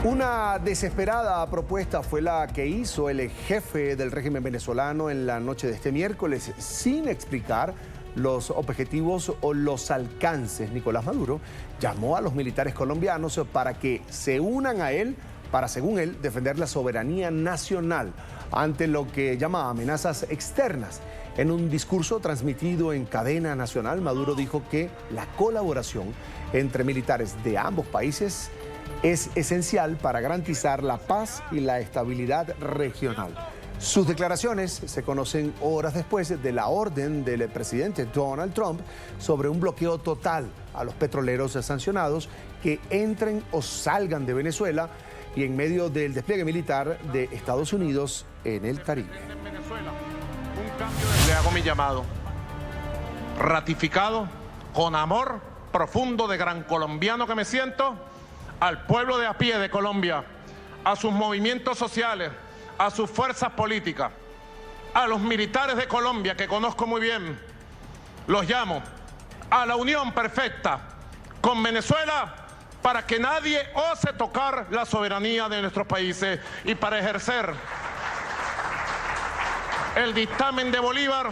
Una desesperada propuesta fue la que hizo el jefe del régimen venezolano en la noche de este miércoles, sin explicar los objetivos o los alcances. Nicolás Maduro llamó a los militares colombianos para que se unan a él para, según él, defender la soberanía nacional ante lo que llama amenazas externas. En un discurso transmitido en cadena nacional, Maduro dijo que la colaboración entre militares de ambos países es esencial para garantizar la paz y la estabilidad regional. Sus declaraciones se conocen horas después de la orden del presidente Donald Trump sobre un bloqueo total a los petroleros sancionados que entren o salgan de Venezuela y en medio del despliegue militar de Estados Unidos en el Caribe. Le hago mi llamado, ratificado, con amor profundo de gran colombiano que me siento, al pueblo de a pie de Colombia, a sus movimientos sociales, a sus fuerzas políticas, a los militares de Colombia que conozco muy bien. Los llamo a la unión perfecta con Venezuela para que nadie ose tocar la soberanía de nuestros países y para ejercer el dictamen de Bolívar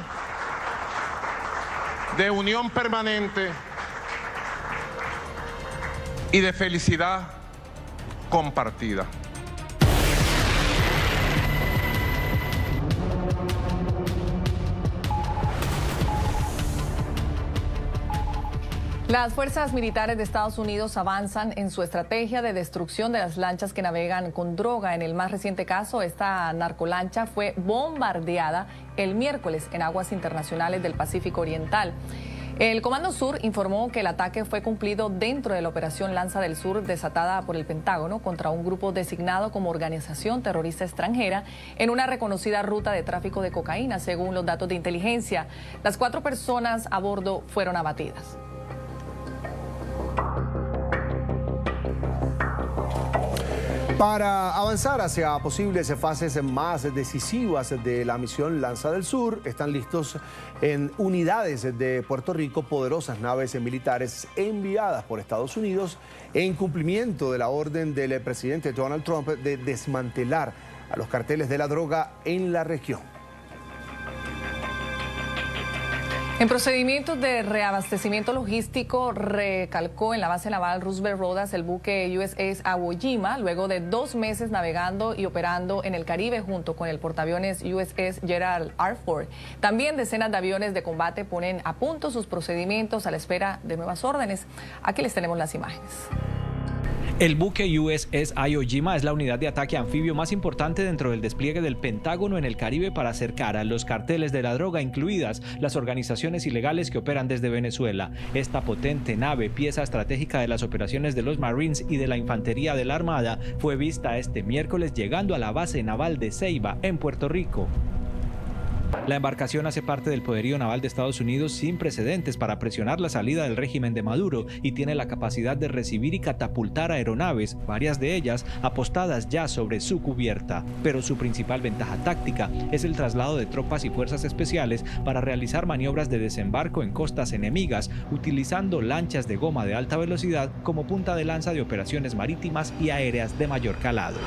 de unión permanente y de felicidad compartida. Las fuerzas militares de Estados Unidos avanzan en su estrategia de destrucción de las lanchas que navegan con droga. En el más reciente caso, esta narcolancha fue bombardeada el miércoles en aguas internacionales del Pacífico Oriental. El Comando Sur informó que el ataque fue cumplido dentro de la operación Lanza del Sur desatada por el Pentágono contra un grupo designado como organización terrorista extranjera en una reconocida ruta de tráfico de cocaína, según los datos de inteligencia. Las 4 personas a bordo fueron abatidas. Para avanzar hacia posibles fases más decisivas de la misión Lanza del Sur, están listos en unidades de Puerto Rico poderosas naves militares enviadas por Estados Unidos en cumplimiento de la orden del presidente Donald Trump de desmantelar a los carteles de la droga en la región. En procedimientos de reabastecimiento logístico, recalcó en la base naval Roosevelt Rodas el buque USS Iwo Jima, luego de 2 meses navegando y operando en el Caribe junto con el portaaviones USS Gerald R. Ford. También decenas de aviones de combate ponen a punto sus procedimientos a la espera de nuevas órdenes. Aquí les tenemos las imágenes. El buque USS Iwo Jima es la unidad de ataque anfibio más importante dentro del despliegue del Pentágono en el Caribe para acercar a los carteles de la droga, incluidas las organizaciones ilegales que operan desde Venezuela. Esta potente nave, pieza estratégica de las operaciones de los Marines y de la Infantería de la Armada, fue vista este miércoles llegando a la base naval de Ceiba, en Puerto Rico. La embarcación hace parte del poderío naval de Estados Unidos sin precedentes para presionar la salida del régimen de Maduro y tiene la capacidad de recibir y catapultar aeronaves, varias de ellas apostadas ya sobre su cubierta. Pero su principal ventaja táctica es el traslado de tropas y fuerzas especiales para realizar maniobras de desembarco en costas enemigas, utilizando lanchas de goma de alta velocidad como punta de lanza de operaciones marítimas y aéreas de mayor calado.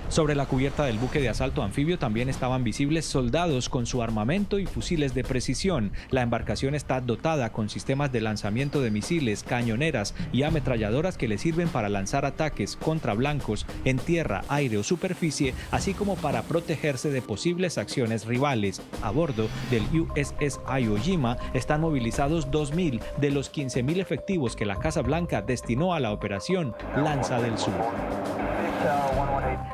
Sobre la cubierta del buque de asalto anfibio también estaban visibles soldados con su armamento y fusiles de precisión. La embarcación está dotada con sistemas de lanzamiento de misiles, cañoneras y ametralladoras que le sirven para lanzar ataques contra blancos en tierra, aire o superficie, así como para protegerse de posibles acciones rivales. A bordo del USS Iwo Jima están movilizados 2.000 de los 15.000 efectivos que la Casa Blanca destinó a la operación Lanza del Sur.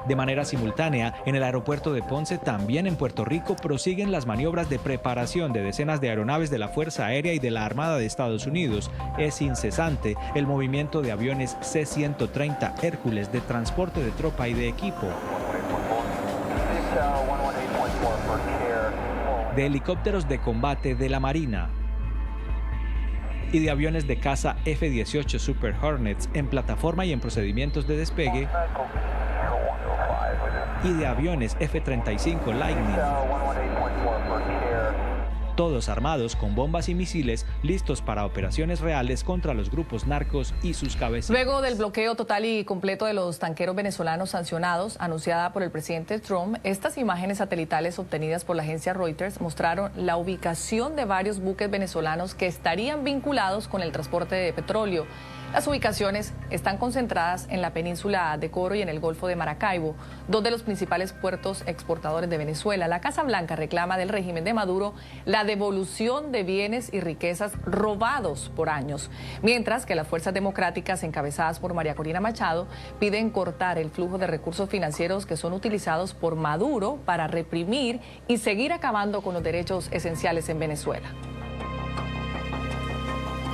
De manera simultánea, en el aeropuerto de Ponce, también en Puerto Rico, prosiguen las maniobras de preparación de decenas de aeronaves de la Fuerza Aérea y de la Armada de Estados Unidos. Es incesante el movimiento de aviones C-130 Hércules de transporte de tropa y de equipo, de helicópteros de combate de la Marina y de aviones de caza F-18 Super Hornets en plataforma y en procedimientos de despegue, y de aviones F-35 Lightning. todos armados con bombas y misiles listos para operaciones reales contra los grupos narcos y sus cabezas. Luego del bloqueo total y completo de los tanqueros venezolanos sancionados, anunciada por el presidente Trump, estas imágenes satelitales obtenidas por la agencia Reuters mostraron la ubicación de varios buques venezolanos que estarían vinculados con el transporte de petróleo. Las ubicaciones están concentradas en la península de Coro y en el Golfo de Maracaibo, dos de los principales puertos exportadores de Venezuela. La Casa Blanca reclama del régimen de Maduro la devolución de bienes y riquezas robados por años, mientras que las fuerzas democráticas encabezadas por María Corina Machado piden cortar el flujo de recursos financieros que son utilizados por Maduro para reprimir y seguir acabando con los derechos esenciales en Venezuela.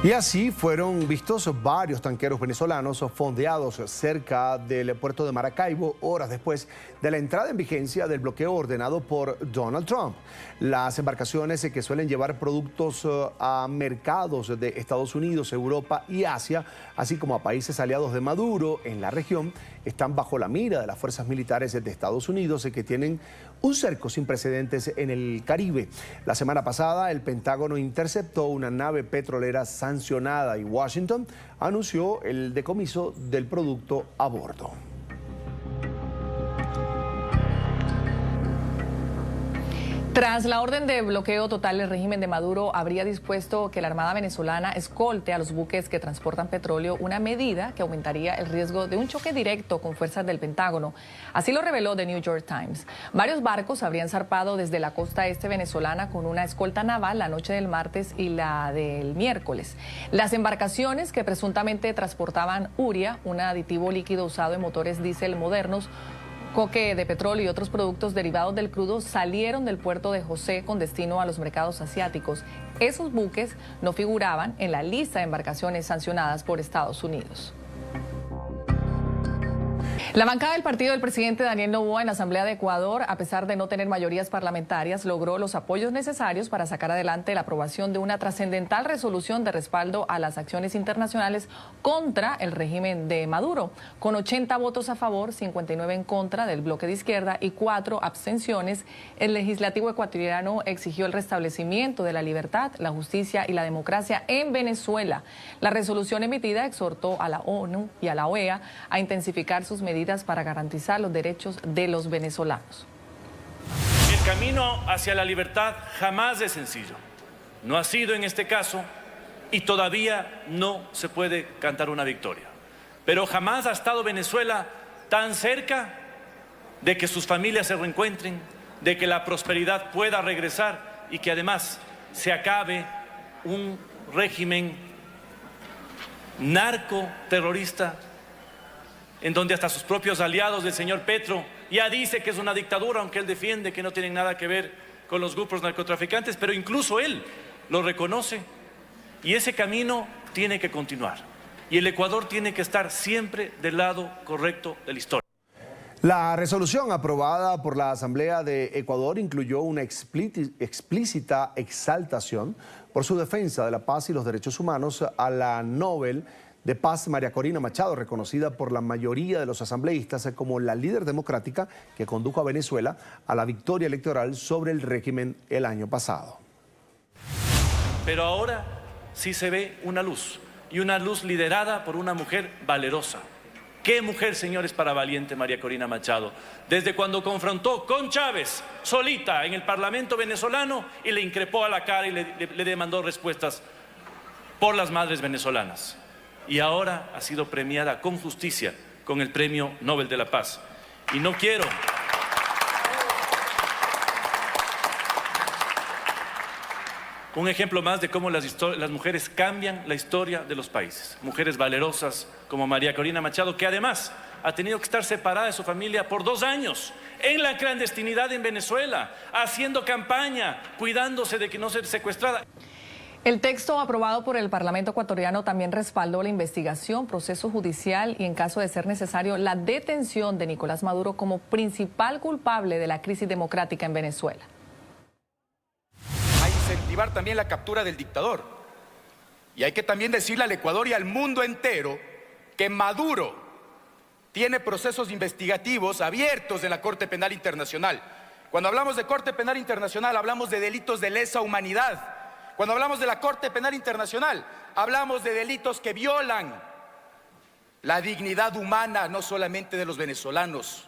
Y así fueron vistos varios tanqueros venezolanos fondeados cerca del puerto de Maracaibo horas después de la entrada en vigencia del bloqueo ordenado por Donald Trump. Las embarcaciones que suelen llevar productos a mercados de Estados Unidos, Europa y Asia, así como a países aliados de Maduro en la región, están bajo la mira de las fuerzas militares de Estados Unidos que tienen un cerco sin precedentes en el Caribe. La semana pasada el Pentágono interceptó una nave petrolera sancionada y Washington anunció el decomiso del producto a bordo. Tras la orden de bloqueo total, el régimen de Maduro habría dispuesto que la Armada venezolana escolte a los buques que transportan petróleo, una medida que aumentaría el riesgo de un choque directo con fuerzas del Pentágono. Así lo reveló The New York Times. Varios barcos habrían zarpado desde la costa este venezolana con una escolta naval la noche del martes y la del miércoles. Las embarcaciones que presuntamente transportaban urea, un aditivo líquido usado en motores diésel modernos, coque de petróleo y otros productos derivados del crudo, salieron del puerto de José con destino a los mercados asiáticos. Esos buques no figuraban en la lista de embarcaciones sancionadas por Estados Unidos. La bancada del partido del presidente Daniel Noboa en la Asamblea de Ecuador, a pesar de no tener mayorías parlamentarias, logró los apoyos necesarios para sacar adelante la aprobación de una trascendental resolución de respaldo a las acciones internacionales contra el régimen de Maduro. Con 80 votos a favor, 59 en contra del bloque de izquierda y 4 abstenciones, el legislativo ecuatoriano exigió el restablecimiento de la libertad, la justicia y la democracia en Venezuela. La resolución emitida exhortó a la ONU y a la OEA a intensificar sus medidas para garantizar los derechos de los venezolanos. El camino hacia la libertad jamás es sencillo. No ha sido en este caso y todavía no se puede cantar una victoria. Pero jamás ha estado Venezuela tan cerca de que sus familias se reencuentren, de que la prosperidad pueda regresar y que además se acabe un régimen narcoterrorista en donde hasta sus propios aliados del señor Petro ya dice que es una dictadura, aunque él defiende que no tienen nada que ver con los grupos narcotraficantes, pero incluso él lo reconoce. Y ese camino tiene que continuar. Y el Ecuador tiene que estar siempre del lado correcto de la historia. La resolución aprobada por la Asamblea de Ecuador incluyó una explícita exaltación por su defensa de la paz y los derechos humanos a la Nobel de Paz María Corina Machado, reconocida por la mayoría de los asambleístas como la líder democrática que condujo a Venezuela a la victoria electoral sobre el régimen el año pasado. Pero ahora sí se ve una luz, y una luz liderada por una mujer valerosa. ¿Qué mujer, señores, para valiente María Corina Machado? Desde cuando confrontó con Chávez, solita, en el Parlamento venezolano, y le increpó a la cara y le demandó respuestas por las madres venezolanas. Y ahora ha sido premiada con justicia con el Premio Nobel de la Paz. Y no quiero un ejemplo más de cómo las mujeres cambian la historia de los países. Mujeres valerosas como María Corina Machado, que además ha tenido que estar separada de su familia por 2 años, en la clandestinidad en Venezuela, haciendo campaña, cuidándose de que no sea secuestrada. El texto aprobado por el Parlamento ecuatoriano también respaldó la investigación, proceso judicial y, en caso de ser necesario, la detención de Nicolás Maduro como principal culpable de la crisis democrática en Venezuela. A incentivar también la captura del dictador. Y hay que también decirle al Ecuador y al mundo entero que Maduro tiene procesos investigativos abiertos en la Corte Penal Internacional, Cuando hablamos de Corte Penal Internacional, hablamos de delitos de lesa humanidad. Cuando hablamos de la Corte Penal Internacional, hablamos de delitos que violan la dignidad humana, no solamente de los venezolanos,